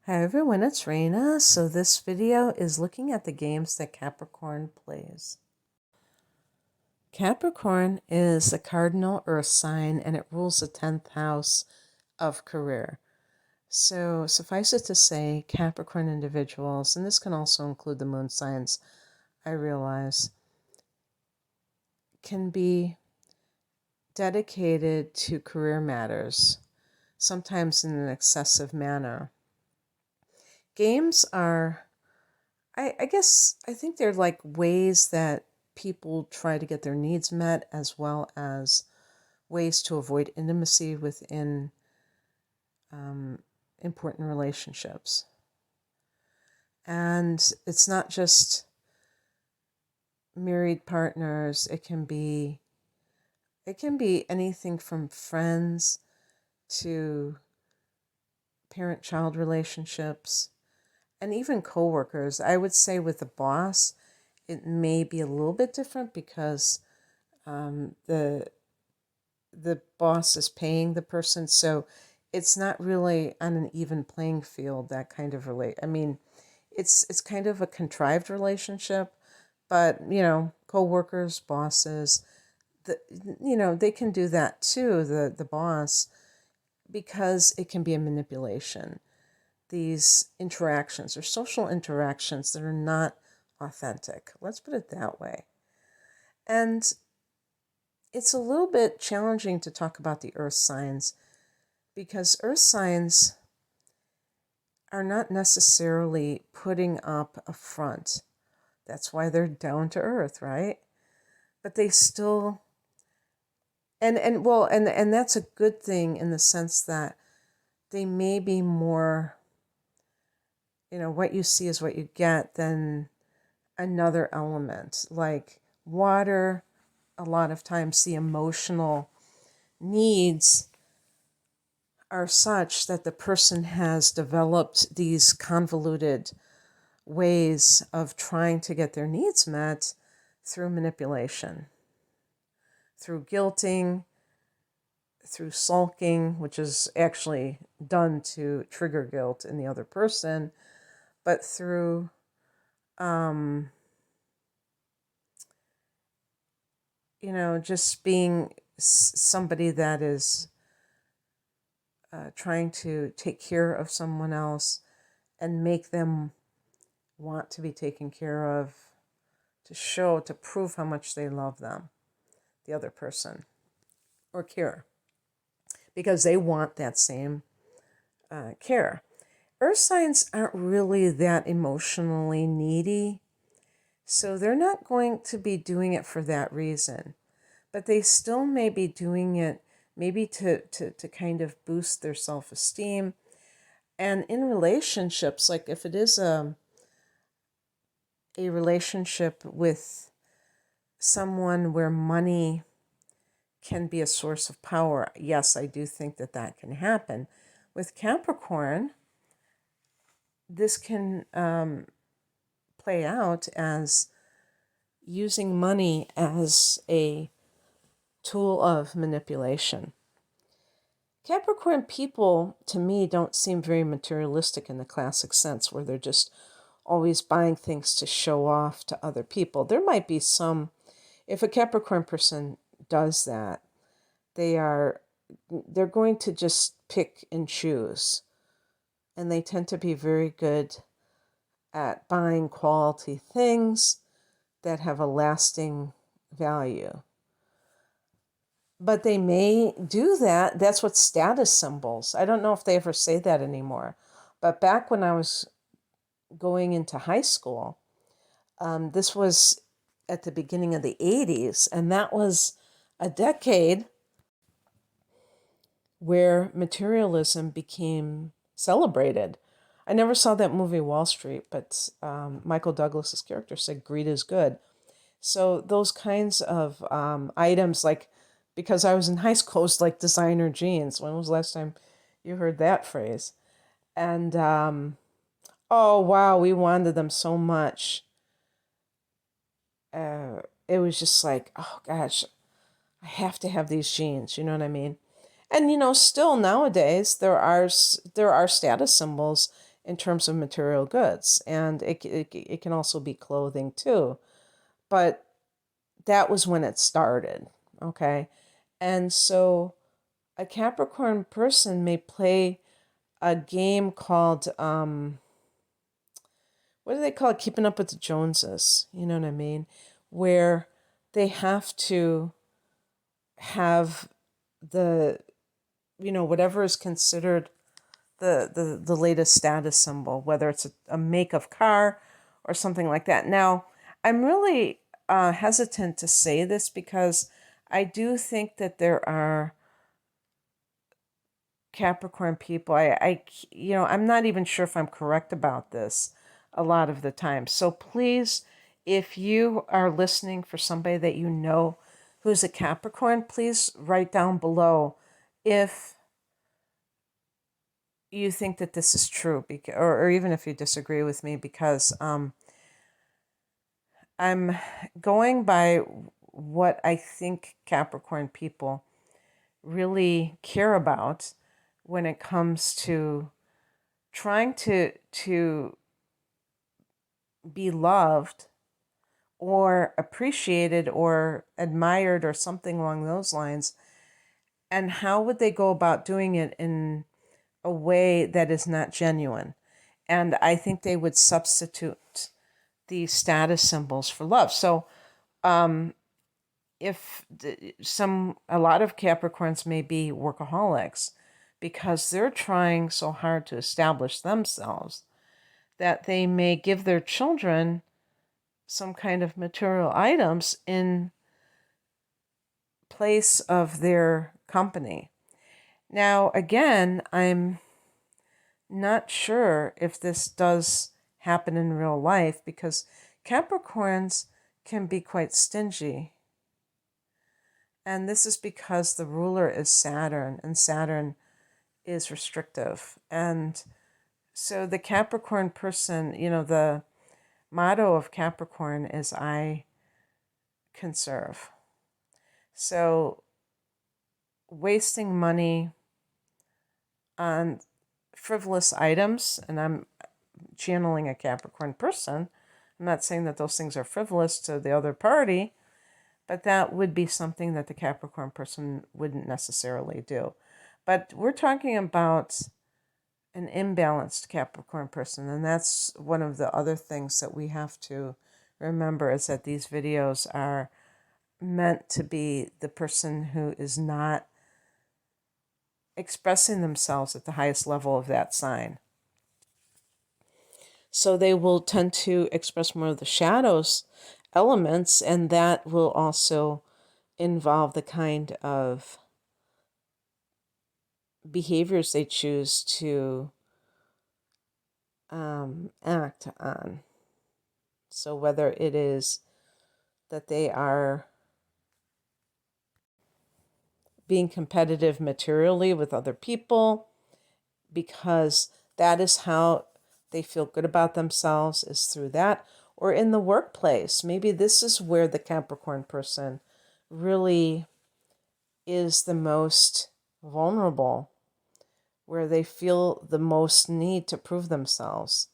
Hi everyone, it's Raina. So this video is looking at the games that Capricorn plays. Capricorn is a cardinal earth sign and it rules the 10th house of career. So suffice it to say, Capricorn individuals, and this can also include the moon signs, I realize, can be dedicated to career matters, sometimes in an excessive manner. Games are, I think they're like ways that people try to get their needs met, as well as ways to avoid intimacy within important relationships. And it's not just married partners. It can be anything from friends to parent-child relationships, and even coworkers. I would say with the boss, it may be a little bit different because the boss is paying the person, so it's not really on an even playing field. That kind of it's kind of a contrived relationship, but coworkers, bosses, they can do that too. The boss, because it can be a manipulation. These interactions or social interactions that are not authentic. Let's put it that way. And it's a little bit challenging to talk about the earth signs because earth signs are not necessarily putting up a front. That's why they're down to earth, right? But they still and that's a good thing in the sense that they may be more, what you see is what you get, than another element. Like water, a lot of times the emotional needs are such that the person has developed these convoluted ways of trying to get their needs met through manipulation, through guilting, through sulking, which is actually done to trigger guilt in the other person, but through just being somebody that is trying to take care of someone else and make them want to be taken care of, to prove how much they love them, the other person, or care, because they want that same care. Earth signs aren't really that emotionally needy, so they're not going to be doing it for that reason. But they still may be doing it maybe to kind of boost their self-esteem. And in relationships, like if it is a relationship with someone where money can be a source of power, yes, I do think that can happen. With Capricorn, this can play out as using money as a tool of manipulation. Capricorn people, to me, don't seem very materialistic in the classic sense, where they're just always buying things to show off to other people. There might be some, if a Capricorn person does that, they're going to just pick and choose. And they tend to be very good at buying quality things that have a lasting value. But they may do that. That's what status symbols. I don't know if they ever say that anymore. But back when I was going into high school, this was at the beginning of the 80s, and that was a decade where materialism became celebrated. I never saw that movie Wall Street, but Michael Douglas's character said greed is good. So those kinds of items, like, because I was in high school, it was like designer jeans. When was the last time you heard that phrase? And oh wow, we wanted them so much. It was just like, oh gosh, I have to have these jeans. You know what I mean? And still nowadays there are status symbols in terms of material goods. And it can also be clothing too. But that was when it started, okay? And so a Capricorn person may play a game called, what do they call it? Keeping up with the Joneses. You know what I mean? Where they have to have the, whatever is considered the latest status symbol, whether it's a make of car or something like that. Now, I'm really hesitant to say this because I do think that there are Capricorn people. I'm not even sure if I'm correct about this a lot of the time. So please, if you are listening for somebody that you know who's a Capricorn, please write down below if you think that this is true, or even if you disagree with me, because I'm going by what I think Capricorn people really care about when it comes to trying to be loved or appreciated or admired or something along those lines. And how would they go about doing it in a way that is not genuine? And I think they would substitute the status symbols for love. So if a lot of Capricorns may be workaholics because they're trying so hard to establish themselves that they may give their children some kind of material items in place of their company. Now, again, I'm not sure if this does happen in real life because Capricorns can be quite stingy. And this is because the ruler is Saturn, and Saturn is restrictive. And so the Capricorn person, the motto of Capricorn is I conserve. So wasting money on frivolous items, and I'm channeling a Capricorn person. I'm not saying that those things are frivolous to the other party, but that would be something that the Capricorn person wouldn't necessarily do. But we're talking about an imbalanced Capricorn person, and that's one of the other things that we have to remember is that these videos are meant to be the person who is not expressing themselves at the highest level of that sign. So they will tend to express more of the shadows elements, and that will also involve the kind of behaviors they choose to act on. So whether it is that they are being competitive materially with other people because that is how they feel good about themselves, is through that, or in the workplace. Maybe this is where the Capricorn person really is the most vulnerable, where they feel the most need to prove themselves.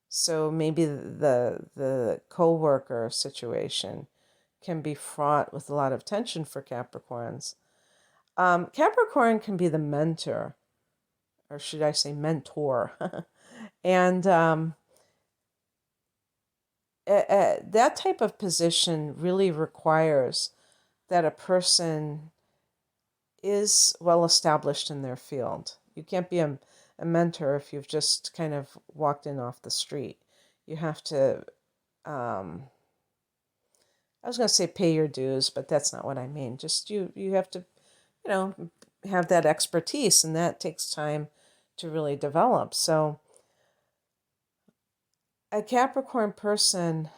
So maybe the co-worker situation can be fraught with a lot of tension for Capricorns. Capricorn can be the mentor, or should I say mentor. And that type of position really requires that a person is well established in their field. You can't be a mentor if you've just kind of walked in off the street. You have to, I was going to say pay your dues, but that's not what I mean. Just you have to, have that expertise, and that takes time to really develop. So a Capricorn person,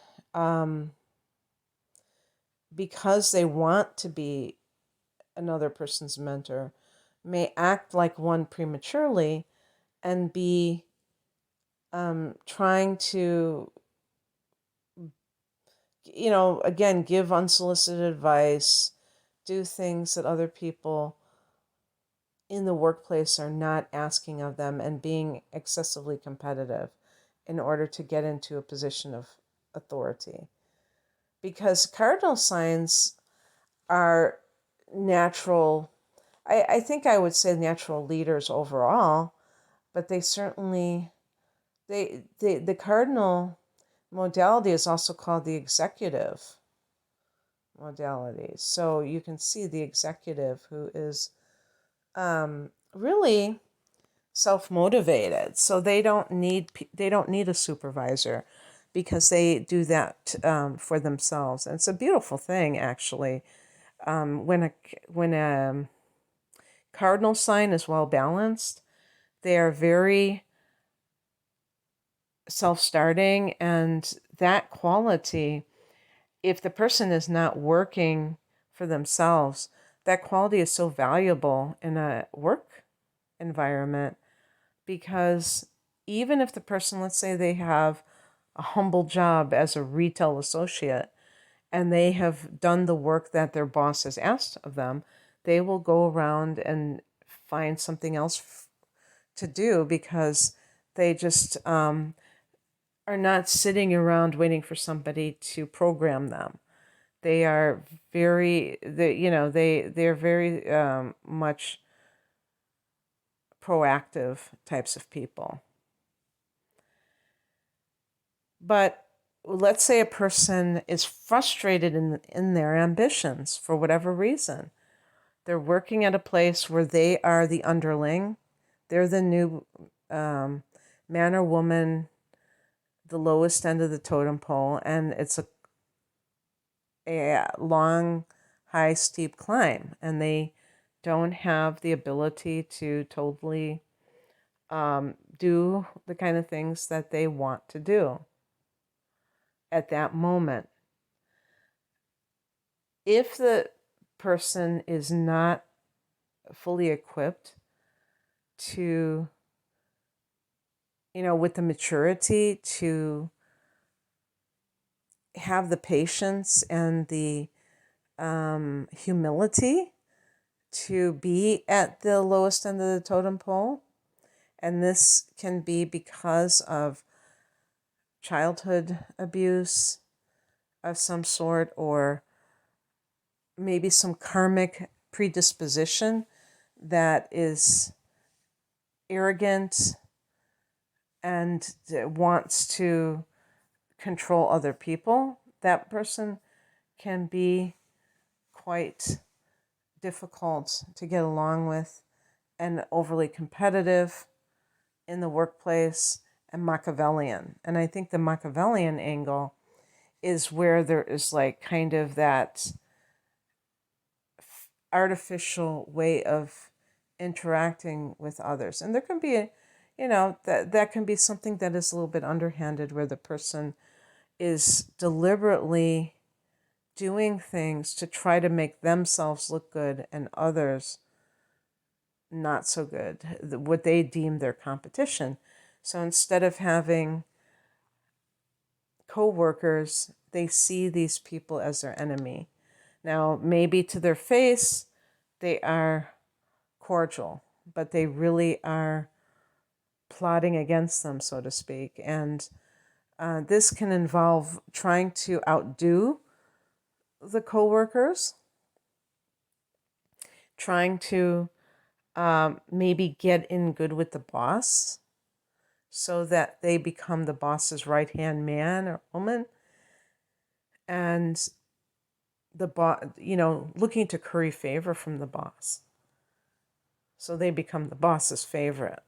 because they want to be another person's mentor, may act like one prematurely and be trying to, again, give unsolicited advice, do things that other people in the workplace are not asking of them and being excessively competitive in order to get into a position of authority. Because cardinal signs are natural, I think I would say natural leaders overall, but they certainly, the cardinal modality is also called the executive modality. So you can see the executive who is really self-motivated. So they don't need a supervisor because they do that for themselves. And it's a beautiful thing, actually. When a cardinal sign is well balanced, they are very self-starting, and that quality, if the person is not working for themselves, that quality is so valuable in a work environment, because even if the person, let's say they have a humble job as a retail associate and they have done the work that their boss has asked of them, they will go around and find something else to do because they just are not sitting around waiting for somebody to program them. They are they're very much proactive types of people. But let's say a person is frustrated in their ambitions for whatever reason. They're working at a place where they are the underling. They're the new man or woman, the lowest end of the totem pole, and it's a long, high, steep climb, and they don't have the ability to totally do the kind of things that they want to do at that moment. If the person is not fully equipped to, with the maturity to have the patience and the humility to be at the lowest end of the totem pole, and this can be because of childhood abuse of some sort, or maybe some karmic predisposition that is arrogant and wants to control other people, that person can be quite difficult to get along with and overly competitive in the workplace and Machiavellian. And I think the Machiavellian angle is where there is like kind of that artificial way of interacting with others. And there can be that can be something that is a little bit underhanded, where the person is deliberately doing things to try to make themselves look good and others not so good, what they deem their competition. So instead of having co-workers, they see these people as their enemy. Now, maybe to their face, they are cordial, but they really are plotting against them, so to speak. And this can involve trying to outdo the coworkers, trying to maybe get in good with the boss so that they become the boss's right-hand man or woman, and the boss, looking to curry favor from the boss, so they become the boss's favorite.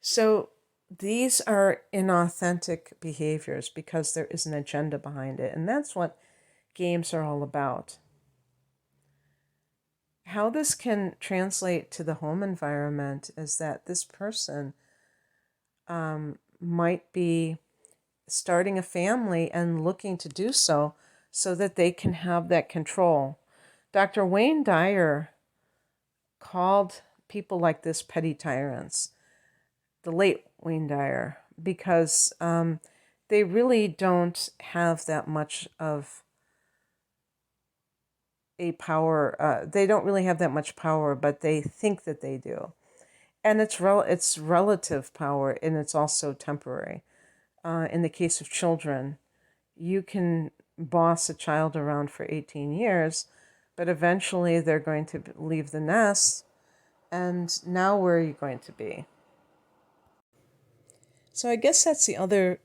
So these are inauthentic behaviors because there is an agenda behind it, and that's what games are all about. How this can translate to the home environment is that this person might be starting a family and looking to do so that they can have that control. Dr. Wayne Dyer called people like this petty tyrants, the late Wayne Dyer, because they really don't have that much of a power. They don't really have that much power, but they think that they do. And it's relative power, and it's also temporary. In the case of children, you can boss a child around for 18 years, but eventually they're going to leave the nest. And now where are you going to be? So I guess that's the other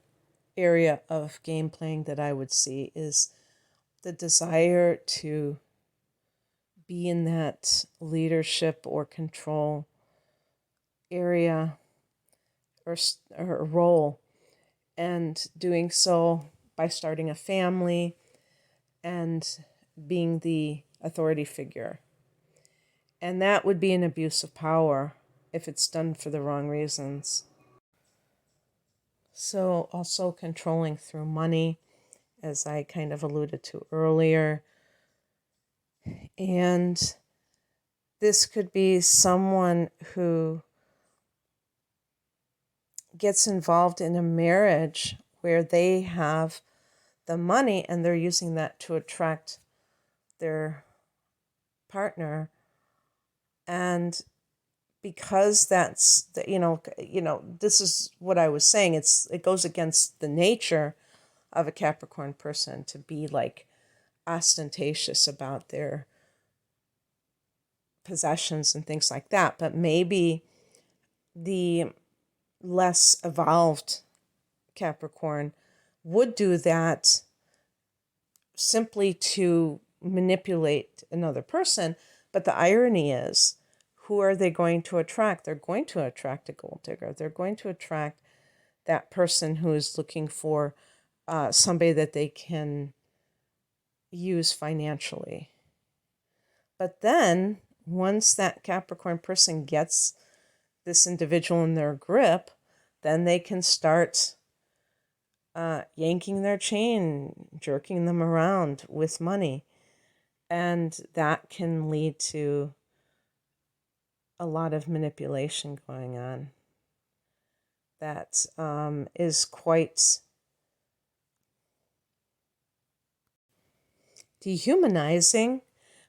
area of game playing that I would see is the desire to be in that leadership or control area or role, and doing so by starting a family and being the authority figure. And that would be an abuse of power if it's done for the wrong reasons. So also controlling through money, as I kind of alluded to earlier. And this could be someone who gets involved in a marriage where they have the money and they're using that to attract their partner. And because that's this is what I was saying, it goes against the nature of a Capricorn person to be like ostentatious about their possessions and things like that. But maybe the less evolved Capricorn would do that simply to manipulate another person. But the irony is, who are they going to attract? They're going to attract a gold digger. They're going to attract that person who is looking for somebody that they can use financially. But then, once that Capricorn person gets this individual in their grip, then they can start yanking their chain, jerking them around with money. And that can lead to a lot of manipulation going on that is quite dehumanizing.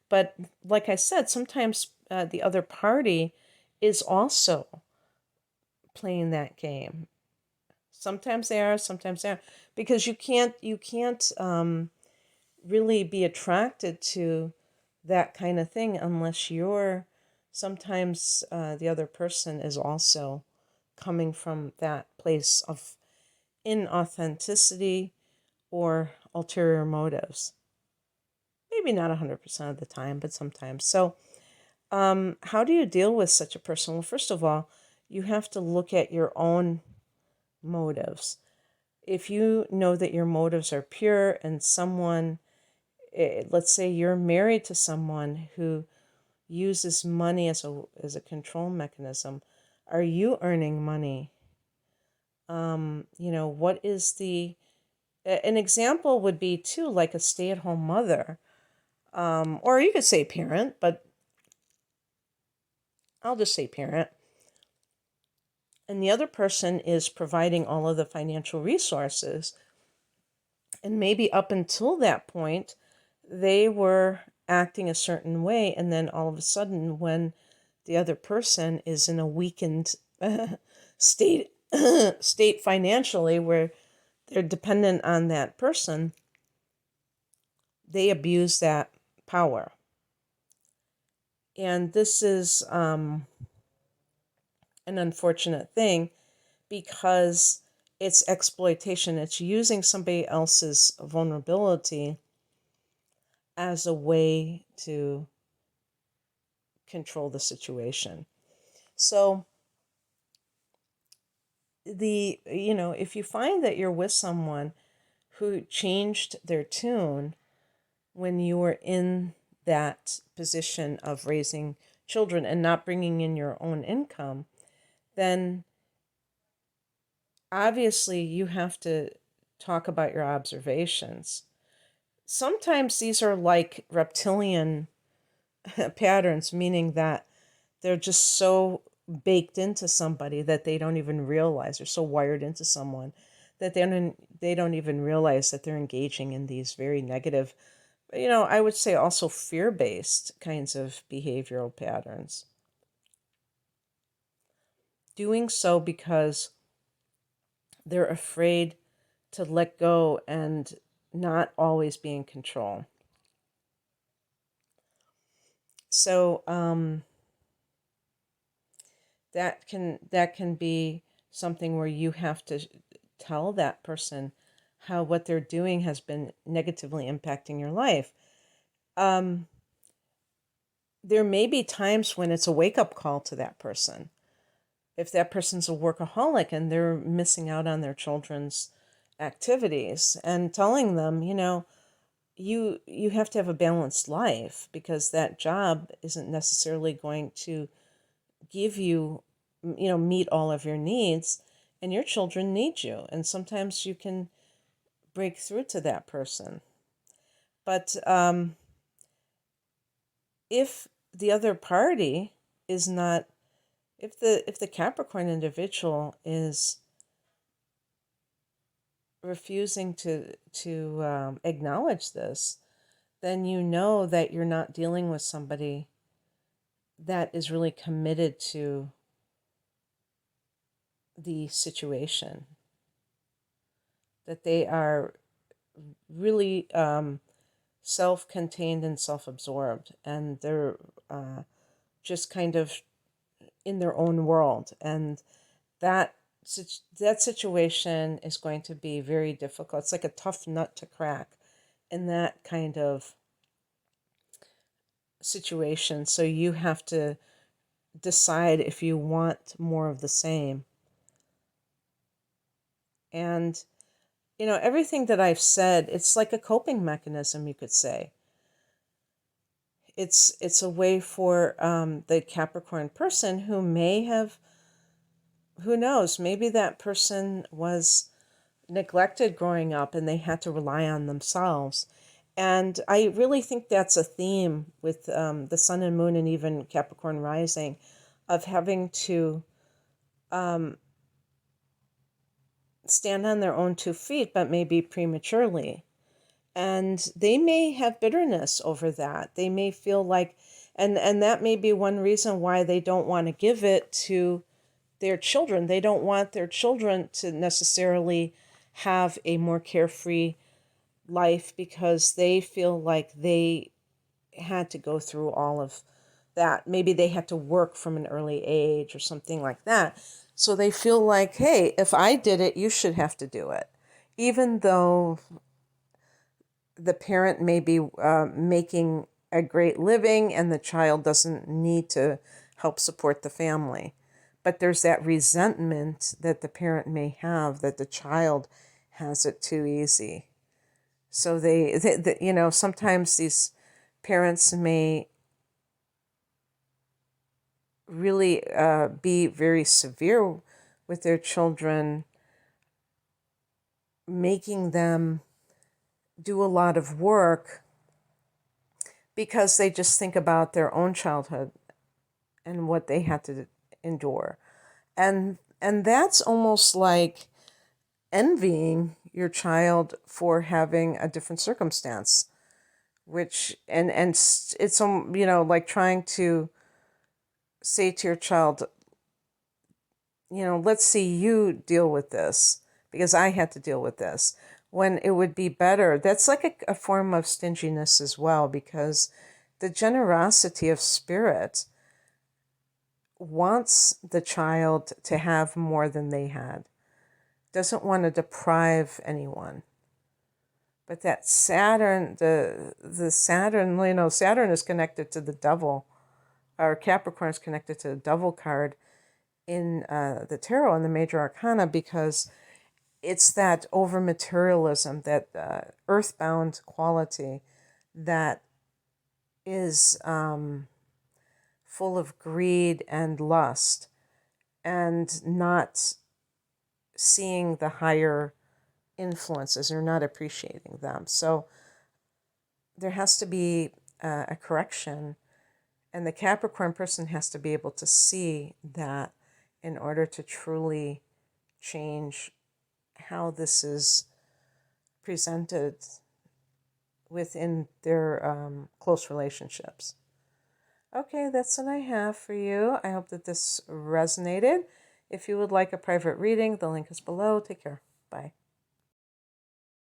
But like I said, sometimes the other party is also playing that game. Sometimes they are, sometimes they aren't, because you can't really be attracted to that kind of thing unless you're sometimes the other person is also coming from that place of inauthenticity or ulterior motives. Maybe not 100% of the time, but sometimes. So how do you deal with such a person? Well, first of all, you have to look at your own motives. If you know that your motives are pure and someone, let's say you're married to someone who uses money as a control mechanism, are you earning money? What is an example would be too, like a stay-at-home mother, or you could say parent, but I'll just say parent. And the other person is providing all of the financial resources. And maybe up until that point, they were acting a certain way. And then all of a sudden, when the other person is in a weakened state financially, where they're dependent on that person, they abuse that power. And this is an unfortunate thing because it's exploitation. It's using somebody else's vulnerability as a way to control the situation. So if you find that you're with someone who changed their tune when you were in that position of raising children and not bringing in your own income, then obviously you have to talk about your observations. Sometimes these are like reptilian patterns, meaning that they're just so baked into somebody that they don't even realize, they're so wired into someone that they don't even realize that they're engaging in these very negative I would say also fear-based kinds of behavioral patterns. Doing so because they're afraid to let go and not always be in control. So that can be something where you have to tell that person how what they're doing has been negatively impacting your life. Um, there may be times when it's a wake-up call to that person. If that person's a workaholic and they're missing out on their children's activities, and telling them, you have to have a balanced life, because that job isn't necessarily going to give you, meet all of your needs, and your children need you. And sometimes you can break through to that person. But if the other party is not, if the Capricorn individual is refusing to acknowledge this, then you know that you're not dealing with somebody that is really committed to the situation, that they are really self-contained and self-absorbed, and they're just kind of in their own world. And that that situation is going to be very difficult. It's like a tough nut to crack in that kind of situation. So you have to decide if you want more of the same. And everything that I've said, it's like a coping mechanism, you could say. It's a way for the Capricorn person who may have, who knows, maybe that person was neglected growing up and they had to rely on themselves. And I really think that's a theme with the sun and moon and even Capricorn rising, of having to stand on their own 2 feet, but maybe prematurely. And they may have bitterness over that. They may feel like, and that may be one reason why they don't want to give it to their children. They don't want their children to necessarily have a more carefree life, because they feel like they had to go through all of that. Maybe they had to work from an early age or something like that. So they feel like, hey, if I did it, you should have to do it. Even though the parent may be making a great living and the child doesn't need to help support the family. But there's that resentment that the parent may have that the child has it too easy. So sometimes these parents may really be very severe with their children, making them do a lot of work because they just think about their own childhood and what they had to endure. And that's almost like envying your child for having a different circumstance, which and it's like trying to say to your child, let's see you deal with this because I had to deal with this, when it would be better. That's like a form of stinginess as well, because the generosity of spirit wants the child to have more than they had, doesn't want to deprive anyone. But that Saturn, the Saturn, Saturn is connected to the devil, or Capricorn is connected to the devil card in the tarot and the major arcana, because it's that over materialism, that earthbound quality that is full of greed and lust, and not seeing the higher influences or not appreciating them. So there has to be a correction, and the Capricorn person has to be able to see that in order to truly change how this is presented within their close relationships. Okay, that's what I have for you. I hope that this resonated. If you would like a private reading, the link is below. Take care. Bye.